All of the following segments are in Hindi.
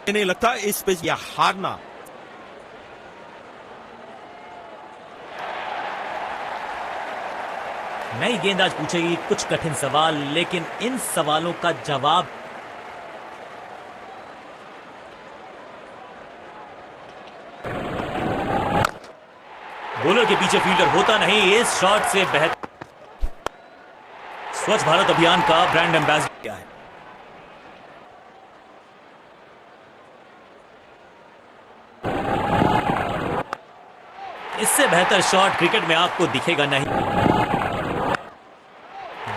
नहीं लगता इस पे या हारना। नई गेंदबाज पूछेगी कुछ कठिन सवाल, लेकिन इन सवालों का जवाब बॉलर के पीछे फील्डर होता नहीं। इस शॉट से बेहतर स्वच्छ भारत अभियान का ब्रांड एम्बेसडर क्या है? इससे बेहतर शॉट क्रिकेट में आपको दिखेगा नहीं।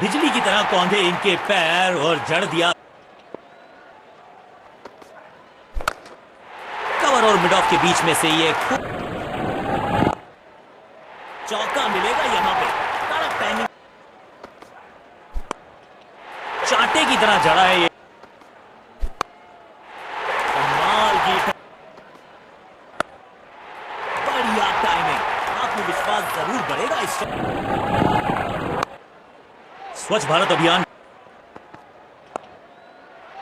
बिजली की तरह कौंधे इनके पैर और जड़ दिया। कवर और मिड ऑफ के बीच में से ये चौका मिलेगा यहां पे। कड़क टाइमिंग, चाटे की तरह जड़ा है ये। कमाल की बढ़िया टाइमिंग, आत्मविश्वास जरूर बढ़ेगा इस स्वच्छ भारत अभियान।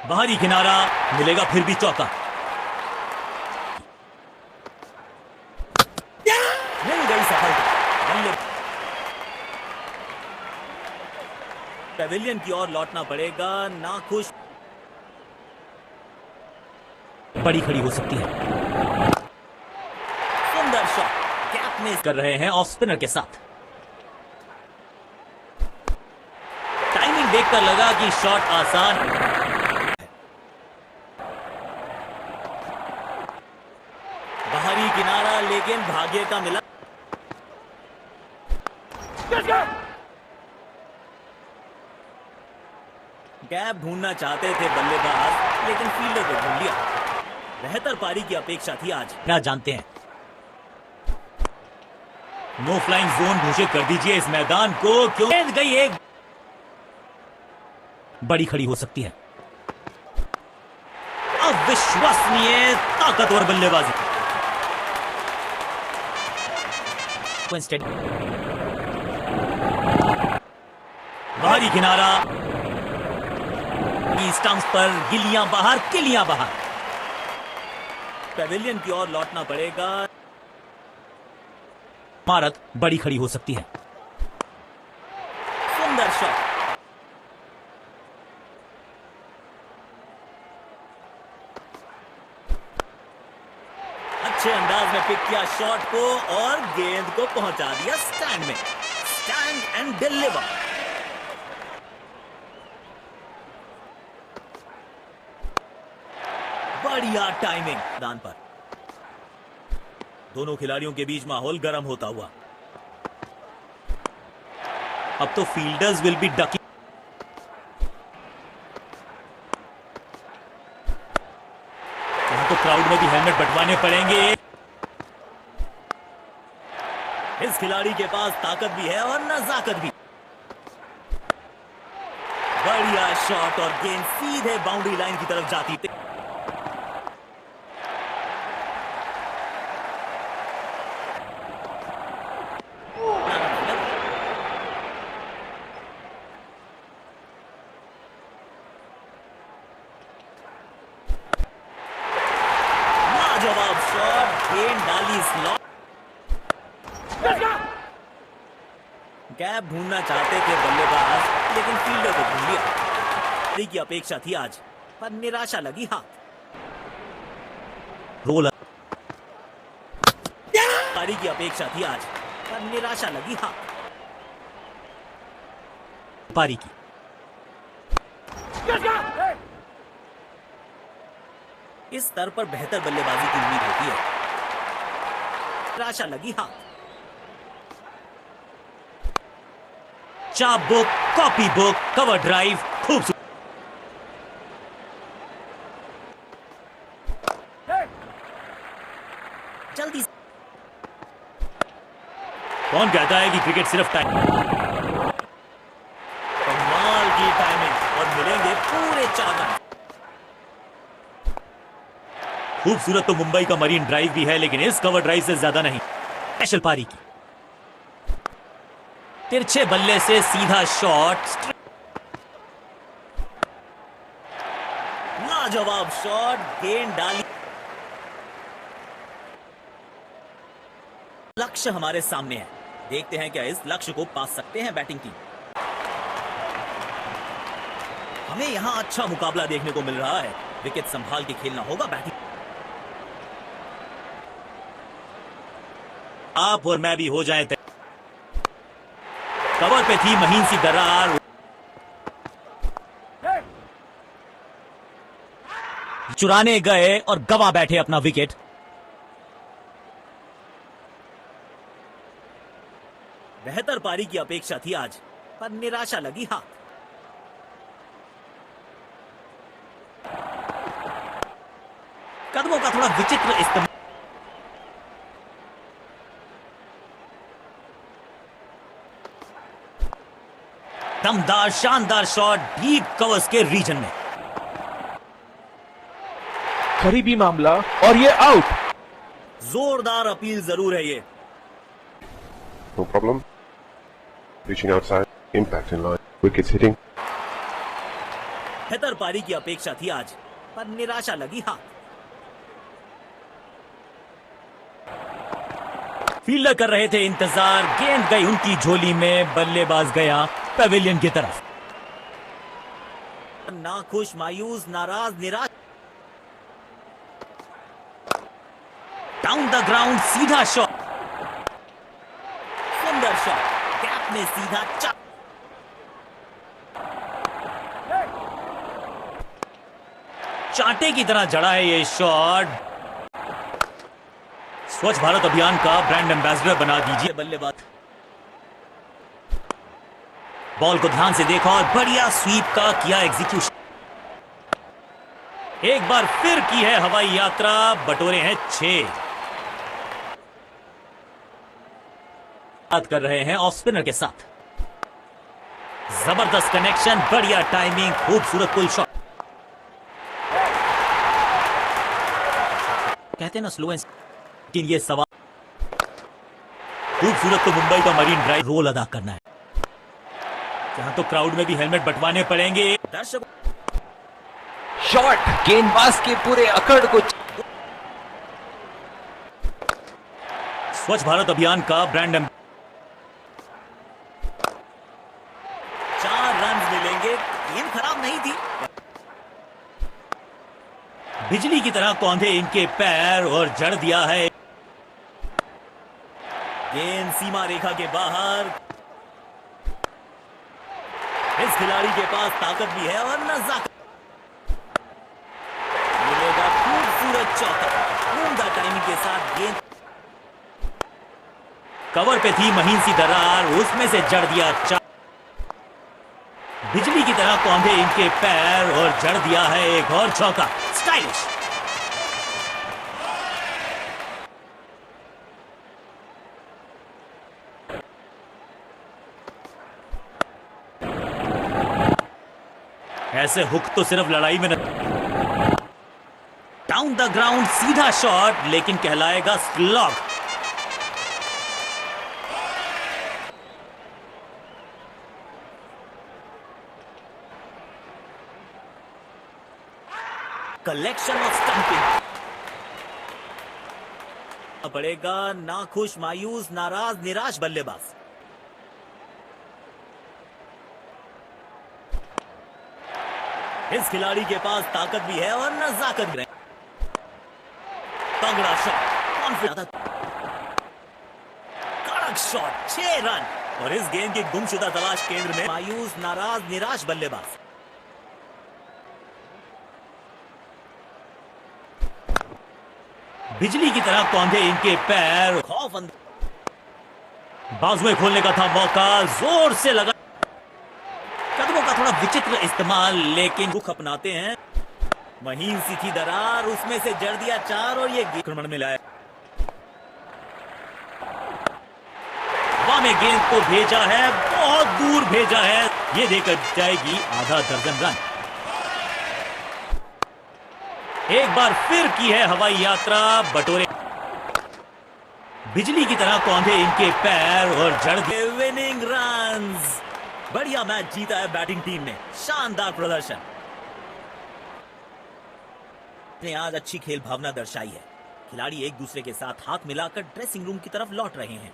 बाहरी किनारा मिलेगा, फिर भी चौका। मिल गई सफलता। पेविलियन की ओर लौटना पड़ेगा। नाखुश बड़ी खड़ी हो सकती है। सुंदर शॉट, कैप में कर रहे हैं ऑफ स्पिनर के साथ। टाइमिंग देखकर लगा कि शॉट आसान है। बाहरी किनारा, लेकिन भाग्य का मिला। गैप ढूंढना चाहते थे बल्लेबाज, लेकिन फील्डर को ढूंढ लिया। बेहतर पारी की अपेक्षा थी आज। ना जानते हैं। नो फ्लाइंग जोन घोषित कर दीजिए इस मैदान को। क्यों गई एक बड़ी खड़ी हो सकती है। अविश्वसनीय ताकतवर बल्लेबाजी। बाहरी किनारा, स्टंप्स पर गिल्लियां बाहर, किलियां बाहर। पेविलियन की ओर लौटना पड़ेगा। इमारत बड़ी खड़ी हो सकती है। सुंदर शॉट, अच्छे अंदाज में पिक किया शॉट को और गेंद को पहुंचा दिया स्टैंड में। Stand and deliver. बढ़िया टाइमिंग। दान पर दोनों खिलाड़ियों के बीच माहौल गर्म होता हुआ। अब तो फील्डर्स विल बी डकी। यहां तो क्राउड में भी हेलमेट बंटवाने पड़ेंगे। इस खिलाड़ी के पास ताकत भी है और नजाकत भी। बढ़िया शॉट और गेंद सीधे बाउंड्री लाइन की तरफ जाती थी। लाजवाब शॉट, गेंद डाली स्लॉट। गैप ढूंढना चाहते थे बल्लेबाज, लेकिन फील्डर को ढूंढ लिया। की अपेक्षा थी आज, पर निराशा लगी हाथ। रोलर पारी की अपेक्षा थी आज, पर निराशा लगी हाथ। पारी की इस स्तर पर बेहतर बल्लेबाजी की उम्मीद होती है। निराशा लगी हाथ। चाप book, copy book, cover drive, खूबसूरत। जल्दी। कौन कहता है कि क्रिकेट सिर्फ टाइम। कमाल की टाइमिंग और मिलेंगे पूरे 4 रन। खूबसूरत तो मुंबई का मरीन ड्राइव भी है, लेकिन इस कवर ड्राइव से ज्यादा नहीं। स्पेशल पारी की तिरछे बल्ले से सीधा शॉट। लाजवाब शॉट, गेंद डाली। लक्ष्य हमारे सामने है, देखते हैं क्या इस लक्ष्य को पा सकते हैं बैटिंग टीम। हमें यहां अच्छा मुकाबला देखने को मिल रहा है, विकेट संभाल के खेलना होगा बैटिंग। आप और मैं भी हो जाए तय। कवर पे थी महीन सी दरार, चुराने गए और गवा बैठे अपना विकेट। बेहतर पारी की अपेक्षा थी आज, पर निराशा लगी हाथ। कदमों का थोड़ा विचित्र इस्तेमाल। दमदार शानदार शॉट डीप कवर्स के रीजन में। करीबी मामला और ये आउट। जोरदार अपील जरूर है ये। No problem. Reaching outside, impact in line, wickets hitting. बेहतर पारी की अपेक्षा थी आज, पर निराशा लगी हाथ। फील्डर कर रहे थे इंतजार, गेंद गई उनकी झोली में, बल्लेबाज गया पवेलियन की तरफ। नाखुश, मायूस, नाराज, निराश। डाउन द ग्राउंड, सीधा शॉट, सुंदर शॉट, कैप में सीधा चांटे की तरह जड़ा है ये शॉट। स्वच्छ भारत अभियान का ब्रांड एम्बेसडर बना दीजिए बल्लेबाज। बॉल को ध्यान से देखा और बढ़िया स्वीप का किया एग्जीक्यूशन। एक बार फिर की है हवाई यात्रा, बटोरे हैं 6। बात कर रहे हैं ऑफ स्पिनर के साथ। जबरदस्त कनेक्शन, बढ़िया टाइमिंग, खूबसूरत पुल शॉट। कहते हैं ना स्लो एंड, लेकिन ये सवाल खूबसूरत तो मुंबई का मरीन ड्राइव रोल अदा करना है। यहां तो क्राउड में भी हेलमेट बंटवाने पड़ेंगे। दर्शक शॉट गेंदबाज के पूरे अकड़ को। स्वच्छ भारत अभियान का ब्रांड 4 रन मिलेंगे। गेंद खराब नहीं थी, बिजली की तरह कौंधे इनके पैर और जड़ दिया है। गेंद सीमा रेखा के बाहर। इस खिलाड़ी के पास ताकत भी है और नजाकत। मिलेगा खूबसूरत चौका, उम्दा टाइमिंग के साथ गेंद। कवर पे थी महीन सी दरार, उसमें से जड़ दिया बिजली की तरह कौंधे इनके पैर और जड़ दिया है एक और चौका। स्टाइलिश। ऐसे हुक तो सिर्फ लड़ाई में न। डाउन द ग्राउंड, सीधा शॉट, लेकिन कहलाएगा स्लॉग। कलेक्शन ऑफ स्टंपिंग पड़ेगा। नाखुश, मायूस, नाराज, निराश बल्लेबाज। इस खिलाड़ी के पास ताकत भी है और नजाकत भी है। तगड़ा शॉट, कॉन्फिडेंस, कड़क शॉट, 6 रन। और इस गेंद की गुमशुदा तलाश केंद्र में मायूस, नाराज, निराश बल्लेबाज। बिजली की तरह कौंधे इनके पैर, खौफ बाजुएं खोलने का था मौका, जोर से लगा। कदमों का थोड़ा विचित्र इस्तेमाल, लेकिन रुख अपनाते हैं। महीन सी थी दरार, उसमें से जड़ दिया 4 और ये आक्रमण में लाया। हवा में गेंद को भेजा है, बहुत दूर भेजा है। ये देकर जाएगी आधा दर्जन रन। एक बार फिर की है हवाई यात्रा, बटोरे बिजली की तरह कौंधे इनके पैर और जड़ के विनिंग रन्स। बढ़िया मैच जीता है बैटिंग टीम ने, शानदार प्रदर्शन। ने आज अच्छी खेल भावना दर्शाई है। खिलाड़ी एक दूसरे के साथ हाथ मिलाकर ड्रेसिंग रूम की तरफ लौट रहे हैं।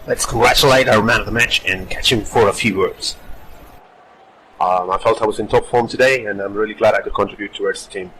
Let's congratulate our man of the match and catch him for a few words. I felt I was in top form today, and I'm really glad I could contribute towards the team.